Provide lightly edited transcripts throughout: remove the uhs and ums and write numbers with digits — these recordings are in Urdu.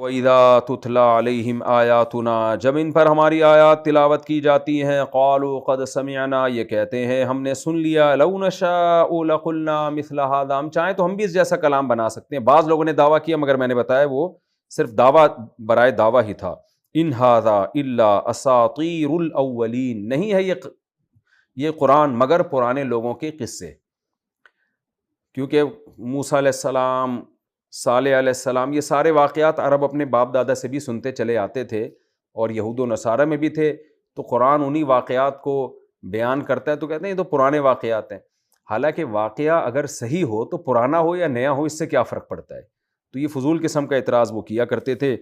وَإِذَا تُتْلَى عَلَيْهِمْ آيَاتُنَا، جب ان پر ہماری آیات تلاوت کی جاتی ہیں، قَالُوا قَدْ سَمِعْنَا، یہ کہتے ہیں ہم نے سن لیا، لَوْ نَشَاءُ لَقُلْنَا مِثْلَ هَذَا، ہم چاہیں تو ہم بھی اس جیسا کلام بنا سکتے ہیں۔ بعض لوگوں نے دعویٰ کیا، مگر میں نے بتایا وہ صرف دعویٰ برائے دعویٰ ہی تھا۔ إِنْ هَذَا إِلَّا أَسَاطِيرُ الْأَوَّلِينَ، نہیں ہے یہ قرآن مگر پرانے لوگوں کے قصے، کیونکہ موسیٰ علیہ السلام، صالح علیہ السلام، یہ سارے واقعات عرب اپنے باپ دادا سے بھی سنتے چلے آتے تھے، اور یہود و نصارہ میں بھی تھے، تو قرآن انہی واقعات کو بیان کرتا ہے تو کہتے ہیں یہ تو پرانے واقعات ہیں۔ حالانکہ واقعہ اگر صحیح ہو تو پرانا ہو یا نیا ہو، اس سے کیا فرق پڑتا ہے؟ تو یہ فضول قسم کا اعتراض وہ کیا کرتے تھے۔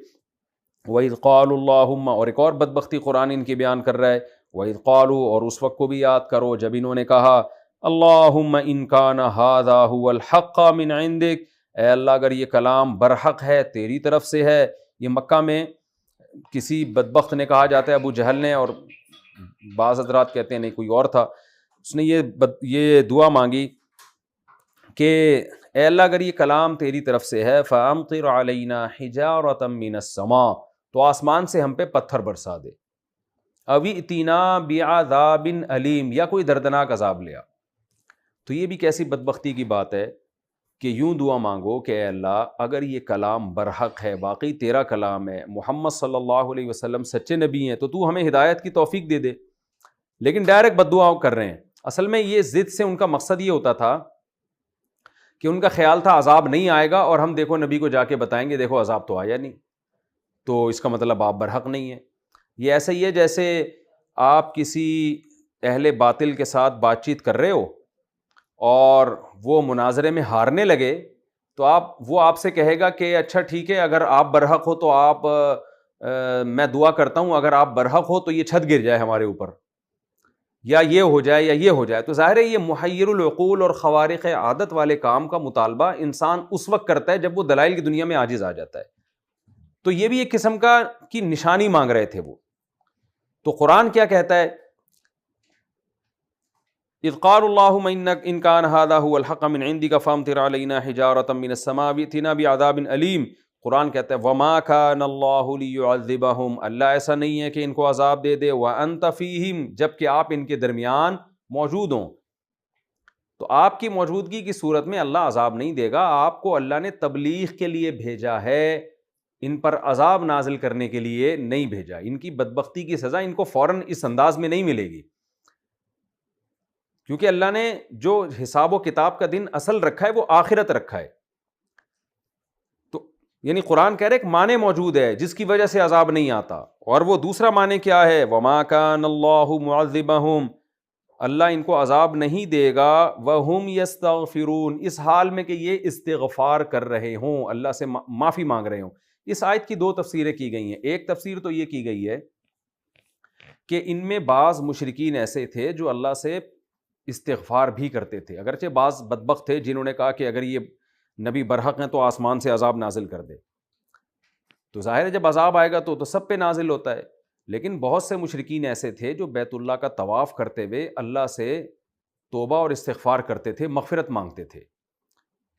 وَإِذْ قَالُوا اللَّهُمَّ، اور ایک اور بدبختی قرآن ان کی بیان کر رہا ہے، وَإِذْ قَالُوا، اور اس وقت کو بھی یاد کرو جب انہوں نے کہا، اللَّهُمَّ إِنْ كَانَ هَذَا هُوَ الْحَقَّ مِنْ عِنْدِكَ، اے اللہ اگر یہ کلام برحق ہے تیری طرف سے ہے۔ یہ مکہ میں کسی بدبخت نے کہا جاتا ہے، ابو جہل نے، اور بعض حضرات کہتے ہیں نہیں کوئی اور تھا، اس نے یہ دعا مانگی کہ اے اللہ اگر یہ کلام تیری طرف سے ہے، فَأَمْطِرْ عَلَيْنَا حِجَارَةً مِّنَ السَّمَاءِ، تو آسمان سے ہم پہ پتھر برسا دے، اَوْ ائْتِنَا بِعَذَابٍ أَلِيمٍ، یا کوئی دردناک عذاب لیا۔ تو یہ بھی کیسی بدبختی کی بات ہے کہ یوں دعا مانگو کہ اے اللہ اگر یہ کلام برحق ہے، واقعی تیرا کلام ہے، محمد صلی اللہ علیہ وسلم سچے نبی ہیں، تو تو ہمیں ہدایت کی توفیق دے دے۔ لیکن ڈائریکٹ بد دعا کر رہے ہیں۔ اصل میں یہ ضد سے ان کا مقصد یہ ہوتا تھا کہ ان کا خیال تھا عذاب نہیں آئے گا، اور ہم دیکھو نبی کو جا کے بتائیں گے دیکھو عذاب تو آیا نہیں، تو اس کا مطلب آپ برحق نہیں ہے۔ یہ ایسا ہی ہے جیسے آپ کسی اہل باطل کے ساتھ بات چیت کر رہے ہو اور وہ مناظرے میں ہارنے لگے، تو وہ آپ سے کہے گا کہ اچھا ٹھیک ہے اگر آپ برحق ہو تو آپ میں دعا کرتا ہوں اگر آپ برحق ہو تو یہ چھت گر جائے ہمارے اوپر، یا یہ ہو جائے یا یہ ہو جائے۔ تو ظاہر ہے یہ محیر العقول اور خوارق عادت والے کام کا مطالبہ انسان اس وقت کرتا ہے جب وہ دلائل کی دنیا میں عاجز آ جاتا ہے۔ تو یہ بھی ایک قسم کی نشانی مانگ رہے تھے وہ۔ تو قرآن کیا کہتا ہے؟ اذ قالوا اللهم ان كان هذا هو الحق من عندك فامطر علينا حجارة من السماء وائتنا بعذاب أليم۔ قرآن کہتا ہے وما كان الله ليعذبهم، اللہ ایسا نہیں ہے کہ ان کو عذاب دے دے، وانت فيهم، جبکہ آپ ان کے درمیان موجود ہوں۔ تو آپ کی موجودگی کی صورت میں اللہ عذاب نہیں دے گا، آپ کو اللہ نے تبلیغ کے لیے بھیجا ہے، ان پر عذاب نازل کرنے کے لیے نہیں بھیجا۔ ان کی بدبختی کی سزا ان کو فوراً اس انداز میں نہیں ملے گی، کیونکہ اللہ نے جو حساب و کتاب کا دن اصل رکھا ہے وہ آخرت رکھا ہے۔ تو یعنی قرآن کہہ رہے ایک معنی موجود ہے جس کی وجہ سے عذاب نہیں آتا، اور وہ دوسرا معنی کیا ہے؟ وما کان اللہ معذبہم، اللہ ان کو عذاب نہیں دے گا، وہم یستغفرون، اس حال میں کہ یہ استغفار کر رہے ہوں، اللہ سے معافی مانگ رہے ہوں۔ اس آیت کی دو تفسیریں کی گئی ہیں۔ ایک تفسیر تو یہ کی گئی ہے کہ ان میں بعض مشرکین ایسے تھے جو اللہ سے استغفار بھی کرتے تھے، اگرچہ بعض بدبخت تھے جنہوں نے کہا کہ اگر یہ نبی برحق ہیں تو آسمان سے عذاب نازل کر دے۔ تو ظاہر ہے جب عذاب آئے گا تو سب پہ نازل ہوتا ہے، لیکن بہت سے مشرکین ایسے تھے جو بیت اللہ کا طواف کرتے ہوئے اللہ سے توبہ اور استغفار کرتے تھے، مغفرت مانگتے تھے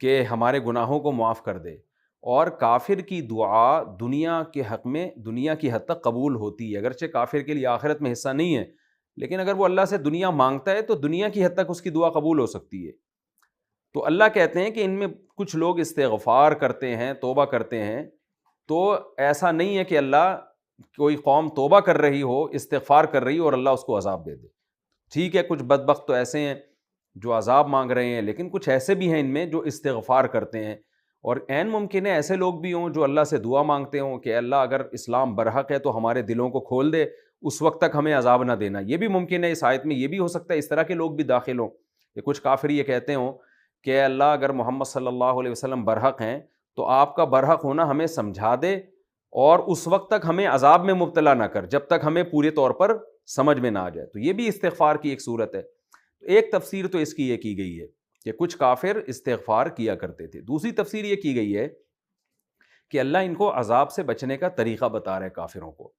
کہ ہمارے گناہوں کو معاف کر دے۔ اور کافر کی دعا دنیا کے حق میں دنیا کی حد تک قبول ہوتی ہے، اگرچہ کافر کے لیے آخرت میں حصہ نہیں ہے، لیکن اگر وہ اللہ سے دنیا مانگتا ہے تو دنیا کی حد تک اس کی دعا قبول ہو سکتی ہے۔ تو اللہ کہتے ہیں کہ ان میں کچھ لوگ استغفار کرتے ہیں، توبہ کرتے ہیں، تو ایسا نہیں ہے کہ اللہ کوئی قوم توبہ کر رہی ہو، استغفار کر رہی ہو اور اللہ اس کو عذاب دے دے۔ ٹھیک ہے کچھ بدبخت تو ایسے ہیں جو عذاب مانگ رہے ہیں، لیکن کچھ ایسے بھی ہیں ان میں جو استغفار کرتے ہیں، اور عین ممکن ہے ایسے لوگ بھی ہوں جو اللہ سے دعا مانگتے ہوں کہ اللہ اگر اسلام برحق ہے تو ہمارے دلوں کو کھول دے، اس وقت تک ہمیں عذاب نہ دینا۔ یہ بھی ممکن ہے، اس آیت میں یہ بھی ہو سکتا ہے اس طرح کے لوگ بھی داخل ہوں کہ کچھ کافر یہ کہتے ہوں کہ اے اللہ اگر محمد صلی اللہ علیہ وسلم برحق ہیں تو آپ کا برحق ہونا ہمیں سمجھا دے، اور اس وقت تک ہمیں عذاب میں مبتلا نہ کر جب تک ہمیں پورے طور پر سمجھ میں نہ آ جائے۔ تو یہ بھی استغفار کی ایک صورت ہے۔ ایک تفسیر تو اس کی یہ کی گئی ہے کہ کچھ کافر استغفار کیا کرتے تھے۔ دوسری تفسیر یہ کی گئی ہے کہ اللہ ان کو عذاب سے بچنے کا طریقہ بتا رہے کافروں کو۔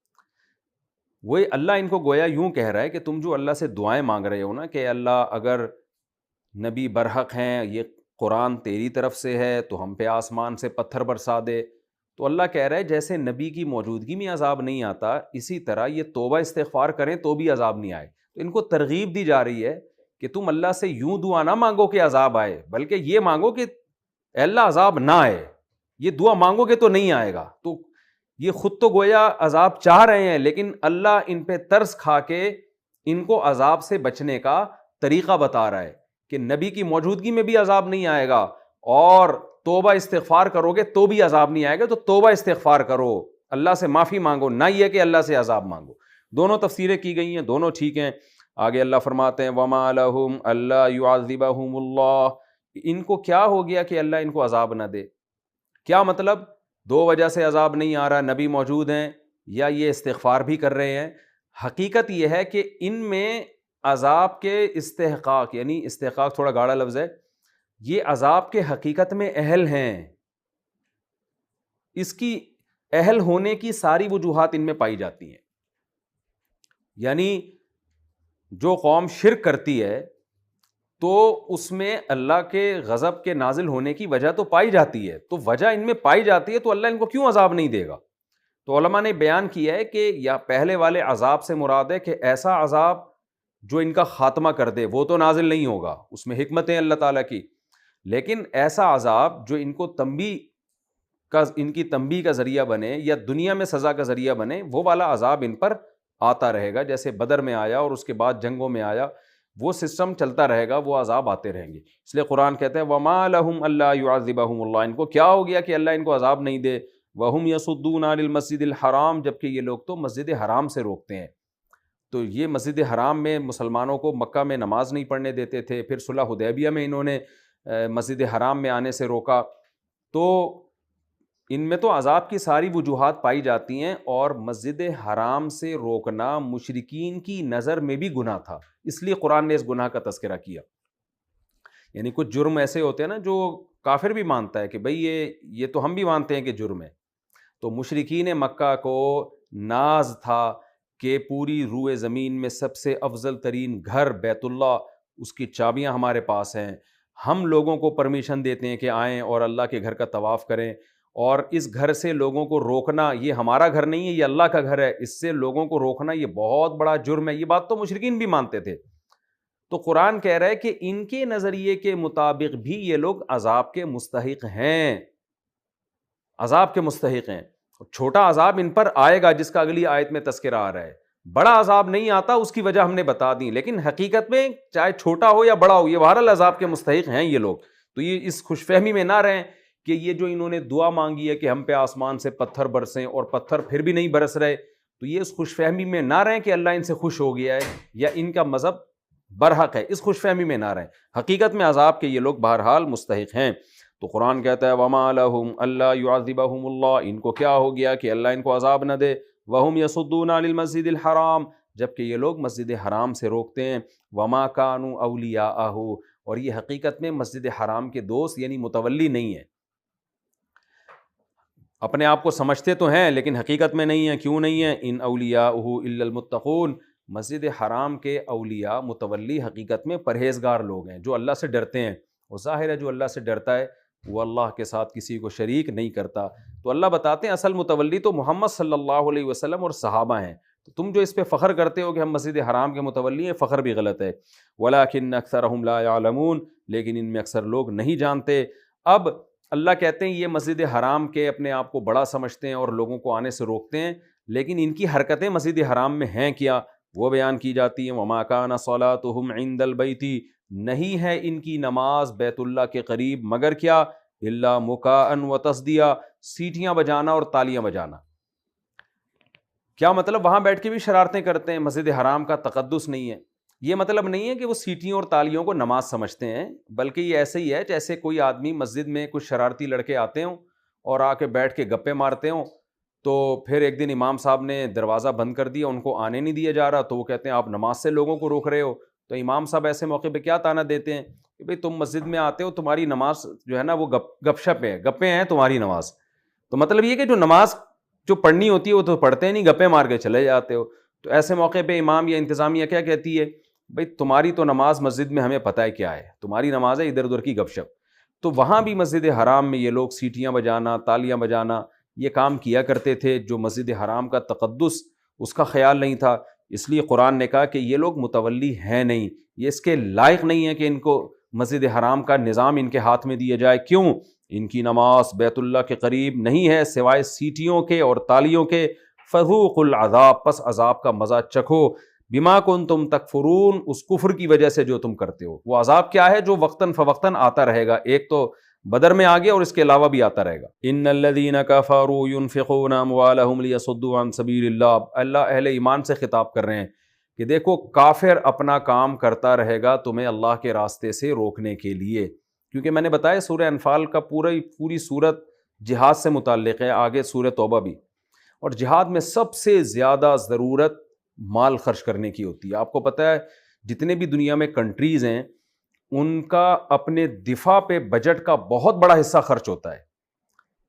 وہ اللہ ان کو گویا یوں کہہ رہا ہے کہ تم جو اللہ سے دعائیں مانگ رہے ہو نا کہ اللہ اگر نبی برحق ہیں، یہ قرآن تیری طرف سے ہے تو ہم پہ آسمان سے پتھر برسا دے، تو اللہ کہہ رہا ہے جیسے نبی کی موجودگی میں عذاب نہیں آتا، اسی طرح یہ توبہ استغفار کریں تو بھی عذاب نہیں آئے۔ تو ان کو ترغیب دی جا رہی ہے کہ تم اللہ سے یوں دعا نہ مانگو کہ عذاب آئے، بلکہ یہ مانگو کہ اے اللہ عذاب نہ آئے۔ یہ دعا مانگو گے تو نہیں آئے گا، تو یہ خود تو گویا عذاب چاہ رہے ہیں، لیکن اللہ ان پہ ترس کھا کے ان کو عذاب سے بچنے کا طریقہ بتا رہا ہے کہ نبی کی موجودگی میں بھی عذاب نہیں آئے گا، اور توبہ استغفار کرو گے تو بھی عذاب نہیں آئے گا۔ تو توبہ استغفار کرو، اللہ سے معافی مانگو، نہ یہ کہ اللہ سے عذاب مانگو۔ دونوں تفسیریں کی گئی ہیں، دونوں ٹھیک ہیں۔ آگے اللہ فرماتے ہیں وَمَا لَهُمْ أَلَّا يُعَذِّبَهُمُ اللَّهُ، ان کو کیا ہو گیا کہ اللہ ان کو عذاب نہ دے؟ کیا مطلب؟ دو وجہ سے عذاب نہیں آ رہا، نبی موجود ہیں یا یہ استغفار بھی کر رہے ہیں۔ حقیقت یہ ہے کہ ان میں عذاب کے استحقاق، یعنی استحقاق تھوڑا گاڑا لفظ ہے، یہ عذاب کے حقیقت میں اہل ہیں، اس کی اہل ہونے کی ساری وجوہات ان میں پائی جاتی ہیں۔ یعنی جو قوم شرک کرتی ہے تو اس میں اللہ کے غضب کے نازل ہونے کی وجہ تو پائی جاتی ہے، تو وجہ ان میں پائی جاتی ہے تو اللہ ان کو کیوں عذاب نہیں دے گا؟ تو علماء نے بیان کیا ہے کہ یا پہلے والے عذاب سے مراد ہے کہ ایسا عذاب جو ان کا خاتمہ کر دے، وہ تو نازل نہیں ہوگا، اس میں حکمتیں اللہ تعالیٰ کی، لیکن ایسا عذاب جو ان کو ان کی تنبیہ کا ذریعہ بنے یا دنیا میں سزا کا ذریعہ بنے، وہ والا عذاب ان پر آتا رہے گا، جیسے بدر میں آیا اور اس کے بعد جنگوں میں آیا، وہ سسٹم چلتا رہے گا، وہ عذاب آتے رہیں گے۔ اس لیے قرآن کہتے ہیں وَمَا لَهُمْ أَلَّا يُعَذِّبَهُمُ اللَّهُ، ان کو کیا ہو گیا کہ اللہ ان کو عذاب نہیں دے۔ وَهُمْ يَصُدُّونَ عَنِ الْمَسْجِدِ الْحَرَامِ، جبکہ یہ لوگ تو مسجد حرام سے روکتے ہیں۔ تو یہ مسجد حرام میں مسلمانوں کو مکہ میں نماز نہیں پڑھنے دیتے تھے، پھر صلح حدیبیہ میں انہوں نے مسجد حرام میں آنے سے روکا، تو ان میں تو عذاب کی ساری وجوہات پائی جاتی ہیں، اور مسجد حرام سے روکنا مشرکین کی نظر میں بھی گناہ تھا، اس لیے قرآن نے اس گناہ کا تذکرہ کیا۔ یعنی کچھ جرم ایسے ہوتے ہیں نا جو کافر بھی مانتا ہے کہ بھئی یہ تو ہم بھی مانتے ہیں کہ جرم ہے، تو مشرکین مکہ کو ناز تھا کہ پوری روئے زمین میں سب سے افضل ترین گھر بیت اللہ، اس کی چابیاں ہمارے پاس ہیں، ہم لوگوں کو پرمیشن دیتے ہیں کہ آئیں اور اللہ کے گھر کا طواف کریں، اور اس گھر سے لوگوں کو روکنا، یہ ہمارا گھر نہیں ہے، یہ اللہ کا گھر ہے، اس سے لوگوں کو روکنا یہ بہت بڑا جرم ہے۔ یہ بات تو مشرکین بھی مانتے تھے۔ تو قرآن کہہ رہا ہے کہ ان کے نظریے کے مطابق بھی یہ لوگ عذاب کے مستحق ہیں، عذاب کے مستحق ہیں۔ چھوٹا عذاب ان پر آئے گا جس کا اگلی آیت میں تذکرہ آ رہا ہے، بڑا عذاب نہیں آتا، اس کی وجہ ہم نے بتا دی، لیکن حقیقت میں چاہے چھوٹا ہو یا بڑا ہو، یہ بہرحال عذاب کے مستحق ہیں یہ لوگ۔ تو یہ اس خوش فہمی میں نہ رہیں کہ یہ جو انہوں نے دعا مانگی ہے کہ ہم پہ آسمان سے پتھر برسیں، اور پتھر پھر بھی نہیں برس رہے، تو یہ اس خوش فہمی میں نہ رہیں کہ اللہ ان سے خوش ہو گیا ہے یا ان کا مذہب برحق ہے، اس خوش فہمی میں نہ رہیں، حقیقت میں عذاب کے یہ لوگ بہرحال مستحق ہیں۔ تو قرآن کہتا ہے وَمَا لَهُمْ أَلَّا يُعَذِّبَهُمُ اللَّهُ، ان کو کیا ہو گیا کہ اللہ ان کو عذاب نہ دے۔ وَهُمْ يَصُدُّونَ عَنِ الْمَسْجِدِ الْحَرَامِ، جبکہ یہ لوگ مسجد حرام سے روکتے ہیں۔ وَمَا كَانُوا أَوْلِيَاءَهُ، اور یہ حقیقت میں مسجد حرام کے دوست یعنی متولی نہیں ہیں، اپنے آپ کو سمجھتے تو ہیں لیکن حقیقت میں نہیں ہیں۔ کیوں نہیں ہیں؟ ان اولیاءہ الا المتقون، مسجد حرام کے اولیاء متولی حقیقت میں پرہیزگار لوگ ہیں جو اللہ سے ڈرتے ہیں، اور ظاہر ہے جو اللہ سے ڈرتا ہے وہ اللہ کے ساتھ کسی کو شریک نہیں کرتا۔ تو اللہ بتاتے ہیں اصل متولی تو محمد صلی اللہ علیہ وسلم اور صحابہ ہیں، تو تم جو اس پہ فخر کرتے ہو کہ ہم مسجد حرام کے متولی ہیں، فخر بھی غلط ہے۔ وَلَٰكِنَّ أَكْثَرَهُمْ لَا يَعْلَمُونَ، لیکن ان میں اکثر لوگ نہیں جانتے۔ اب اللہ کہتے ہیں یہ مسجد حرام کے اپنے آپ کو بڑا سمجھتے ہیں اور لوگوں کو آنے سے روکتے ہیں، لیکن ان کی حرکتیں مسجد حرام میں ہیں کیا، وہ بیان کی جاتی ہیں۔ وَمَا كَانَ صَلَاتُهُمْ عِندَ الْبَيْتِ، نہیں ہے ان کی نماز بیت اللہ کے قریب مگر کیا، إِلَّا مُكَاءً وَتَصْدِيًا، سیٹیاں بجانا اور تالیاں بجانا۔ کیا مطلب؟ وہاں بیٹھ کے بھی شرارتیں کرتے ہیں، مسجد حرام کا تقدس نہیں ہے۔ یہ مطلب نہیں ہے کہ وہ سیٹیوں اور تالیوں کو نماز سمجھتے ہیں، بلکہ یہ ایسے ہی ہے جیسے کوئی آدمی مسجد میں کچھ شرارتی لڑکے آتے ہوں اور آ کے بیٹھ کے گپے مارتے ہوں، تو پھر ایک دن امام صاحب نے دروازہ بند کر دیا، ان کو آنے نہیں دیا جا رہا، تو وہ کہتے ہیں آپ نماز سے لوگوں کو روک رہے ہو۔ تو امام صاحب ایسے موقع پہ کیا طعنہ دیتے ہیں کہ بھئی تم مسجد میں آتے ہو، تمہاری نماز جو ہے نا وہ گپ شپ ہے، گپے ہیں تمہاری نماز۔ تو مطلب یہ کہ جو نماز جو پڑھنی ہوتی ہے وہ تو پڑھتے نہیں، گپے مار کے چلے جاتے ہو۔ تو ایسے موقع پہ امام یا انتظامیہ کیا کہتی ہے، بھئی تمہاری تو نماز مسجد میں ہمیں پتہ ہے کیا ہے، تمہاری نماز ہے ادھر ادھر کی گپ شپ۔ تو وہاں بھی مسجد حرام میں یہ لوگ سیٹیاں بجانا، تالیاں بجانا، یہ کام کیا کرتے تھے جو مسجد حرام کا تقدس اس کا خیال نہیں تھا، اس لیے قرآن نے کہا کہ یہ لوگ متولی ہیں نہیں، یہ اس کے لائق نہیں ہے کہ ان کو مسجد حرام کا نظام ان کے ہاتھ میں دیا جائے۔ کیوں؟ ان کی نماز بیت اللہ کے قریب نہیں ہے سوائے سیٹیوں کے اور تالیوں کے۔ فذوقوا العذاب، پس عذاب کا مزہ چکھو، بما کنتم تکفرون، اس کفر کی وجہ سے جو تم کرتے ہو۔ وہ عذاب کیا ہے؟ جو وقتاً فوقتاً آتا رہے گا، ایک تو بدر میں آگے اور اس کے علاوہ بھی آتا رہے گا۔ ان الذین کفروا ينفقون اموالهم لیصدوا عن سبیل اللہ، اللہ اہل ایمان سے خطاب کر رہے ہیں کہ دیکھو کافر اپنا کام کرتا رہے گا تمہیں اللہ کے راستے سے روکنے کے لیے، کیونکہ میں نے بتایا سورہ انفال کا پوری صورت جہاد سے متعلق ہے، آگے سورہ توبہ بھی، اور جہاد میں سب سے زیادہ ضرورت مال خرچ کرنے کی ہوتی ہے۔ آپ کو پتہ ہے جتنے بھی دنیا میں کنٹریز ہیں ان کا اپنے دفاع پہ بجٹ کا بہت بڑا حصہ خرچ ہوتا ہے،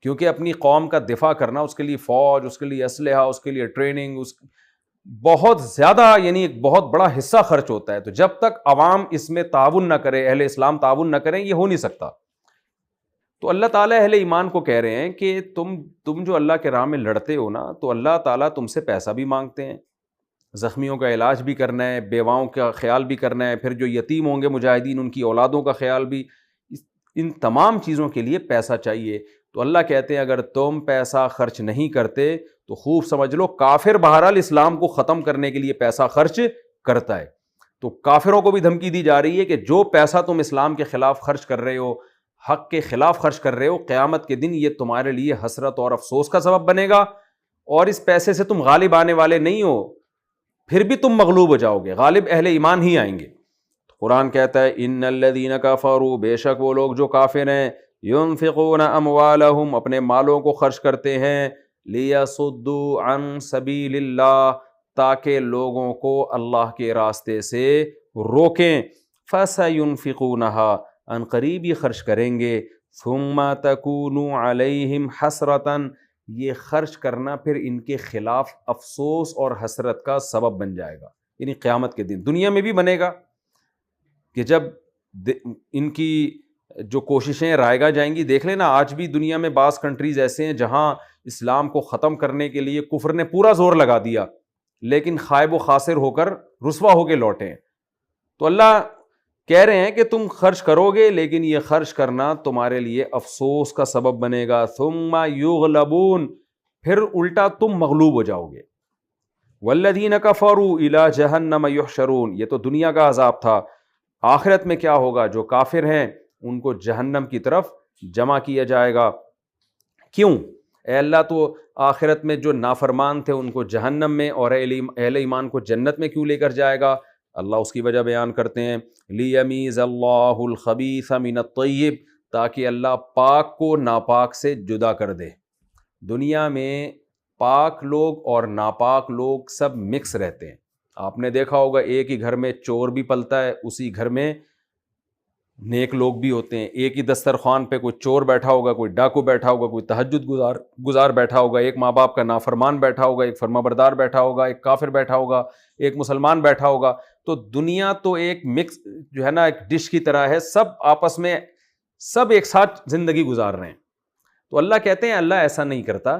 کیونکہ اپنی قوم کا دفاع کرنا، اس کے لیے فوج، اس کے لیے اسلحہ، اس کے لیے ٹریننگ، بہت زیادہ یعنی ایک بہت بڑا حصہ خرچ ہوتا ہے۔ تو جب تک عوام اس میں تعاون نہ کرے، اہل اسلام تعاون نہ کریں، یہ ہو نہیں سکتا۔ تو اللہ تعالیٰ اہل ایمان کو کہہ رہے ہیں کہ تم جو اللہ کے راہ میں لڑتے ہو نا، تو اللہ تعالیٰ تم سے پیسہ بھی مانگتے ہیں، زخمیوں کا علاج بھی کرنا ہے، بیواؤں کا خیال بھی کرنا ہے، پھر جو یتیم ہوں گے مجاہدین ان کی اولادوں کا خیال بھی، ان تمام چیزوں کے لیے پیسہ چاہیے۔ تو اللہ کہتے ہیں اگر تم پیسہ خرچ نہیں کرتے تو خوب سمجھ لو کافر بہرحال اسلام کو ختم کرنے کے لیے پیسہ خرچ کرتا ہے۔ تو کافروں کو بھی دھمکی دی جا رہی ہے کہ جو پیسہ تم اسلام کے خلاف خرچ کر رہے ہو، حق کے خلاف خرچ کر رہے ہو، قیامت کے دن یہ تمہارے لیے حسرت اور افسوس کا سبب بنے گا، اور اس پیسے سے تم غالب آنے والے نہیں ہو، پھر بھی تم مغلوب ہو جاؤ گے، غالب اہل ایمان ہی آئیں گے۔ قرآن کہتا ہے ان الذین کفروا، بے شک وہ لوگ جو کافر ہیں، ينفقون اموالہم، اپنے مالوں کو خرچ کرتے ہیں، لیصدوا عن سبیل اللہ، تاکہ لوگوں کو اللہ کے راستے سے روکیں، فسینفقونہا، ان قریب یہ خرچ کریں گے، ثم تکون علیہم حسرۃ، یہ خرچ کرنا پھر ان کے خلاف افسوس اور حسرت کا سبب بن جائے گا، یعنی قیامت کے دن۔ دنیا میں بھی بنے گا کہ جب ان کی جو کوششیں رائگاں جائیں گی، دیکھ لینا آج بھی دنیا میں بعض کنٹریز ایسے ہیں جہاں اسلام کو ختم کرنے کے لیے کفر نے پورا زور لگا دیا، لیکن خائب و خاسر ہو کر رسوا ہو کے لوٹے ہیں۔ تو اللہ کہہ رہے ہیں کہ تم خرچ کرو گے، لیکن یہ خرچ کرنا تمہارے لیے افسوس کا سبب بنے گا، ثم یغلبون، پھر الٹا تم مغلوب ہو جاؤ گے۔ والذین کفروا الی جہنم یحشرون، یہ تو دنیا کا عذاب تھا، آخرت میں کیا ہوگا؟ جو کافر ہیں ان کو جہنم کی طرف جمع کیا جائے گا۔ کیوں؟ اے اللہ تو آخرت میں جو نافرمان تھے ان کو جہنم میں، اور اہل ایمان کو جنت میں کیوں لے کر جائے گا؟ اللہ اس کی وجہ بیان کرتے ہیں، لیمیز اللہ الخبیث من الطیب، تاکہ اللہ پاک کو ناپاک سے جدا کر دے۔ دنیا میں پاک لوگ اور ناپاک لوگ سب مکس رہتے ہیں۔ آپ نے دیکھا ہوگا ایک ہی گھر میں چور بھی پلتا ہے، اسی گھر میں نیک لوگ بھی ہوتے ہیں۔ ایک ہی دسترخوان پہ کوئی چور بیٹھا ہوگا، کوئی ڈاکو بیٹھا ہوگا، کوئی تہجد گزار بیٹھا ہوگا، ایک ماں باپ کا نافرمان بیٹھا ہوگا، ایک فرمانبردار بیٹھا ہوگا، ایک کافر بیٹھا ہوگا، ایک مسلمان بیٹھا ہوگا۔ تو دنیا تو ایک مکس جو ہے نا، ایک ڈش کی طرح ہے، سب آپس میں سب ایک ساتھ زندگی گزار رہے ہیں۔ تو اللہ کہتے ہیں اللہ ایسا نہیں کرتا۔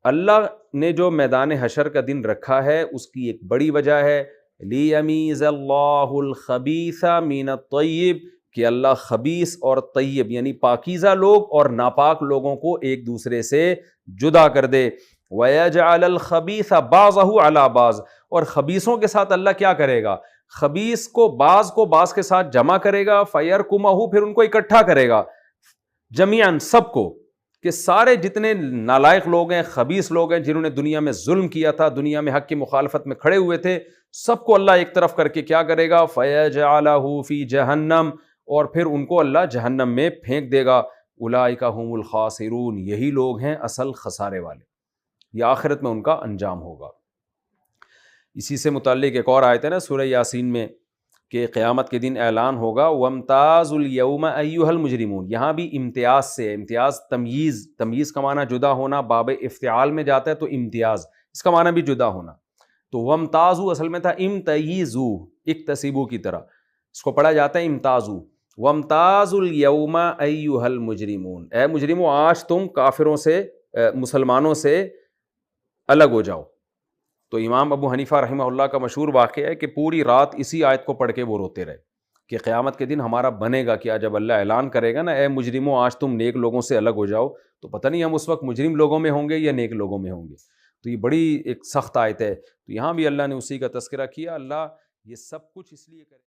اللہ نے جو میدان حشر کا دن رکھا ہے اس کی ایک بڑی وجہ ہے، لیمیز اللہ الخبیث من الطیب، کہ اللہ خبیث اور طیب یعنی پاکیزہ لوگ اور ناپاک لوگوں کو ایک دوسرے سے جدا کر دے۔ وَيَجْعَلَ الْخَبِيثَ بَعْضَهُ عَلَى بَعْضٍ، اور خبیثوں کے ساتھ اللہ کیا کرے گا؟ خبیث کو بعض کے ساتھ جمع کرے گا، فَيَرْكُمَهُ، پھر ان کو اکٹھا کرے گا، جمیعاً سب کو، کہ سارے جتنے نالائق لوگ ہیں، خبیث لوگ ہیں، جنہوں نے دنیا میں ظلم کیا تھا، دنیا میں حق کی مخالفت میں کھڑے ہوئے تھے، سب کو اللہ ایک طرف کر کے کیا کرے گا؟ فَيَجْعَلَهُ فِي جَهَنَّمَ، اور پھر ان کو اللہ جہنم میں پھینک دے گا۔ اولئک هم الخاسرون، یہی لوگ ہیں اصل خسارے والے، یہ آخرت میں ان کا انجام ہوگا۔ اسی سے متعلق ایک اور آیت ہے نا سورہ یاسین میں، کہ قیامت کے دن اعلان ہوگا وَامْتَازُوا الْيَوْمَ أَيُّهَا الْمُجْرِمُونَ، یہاں بھی امتیاز سے، امتیاز تمییز کا معنی جدا ہونا، باب افتعال میں جاتا ہے تو امتیاز، اس کا معنی بھی جدا ہونا۔ تو وَامْتَازُوا اصل میں تھا امتیزوا، اکتسبوا کی طرح، اس کو پڑھا جاتا ہے امتازوا۔ وَامْتَازُوا الْيَوْمَ أَيُّهَا الْمُجْرِمُونَ، اے مجرموں آج تم کافروں سے مسلمانوں سے الگ ہو جاؤ. تو امام ابو حنیفہ رحمہ اللہ کا مشہور واقعہ ہے کہ پوری رات اسی آیت کو پڑھ کے وہ روتے رہے کہ قیامت کے دن ہمارا بنے گا کیا جب اللہ اعلان کرے گا نا اے مجرموں آج تم نیک لوگوں سے الگ ہو جاؤ. تو پتہ نہیں ہم اس وقت مجرم لوگوں میں ہوں گے یا نیک لوگوں میں ہوں گے. تو یہ بڑی ایک سخت آیت ہے. تو یہاں بھی اللہ نے اسی کا تذکرہ کیا. اللہ یہ سب کچھ اس لیے کرے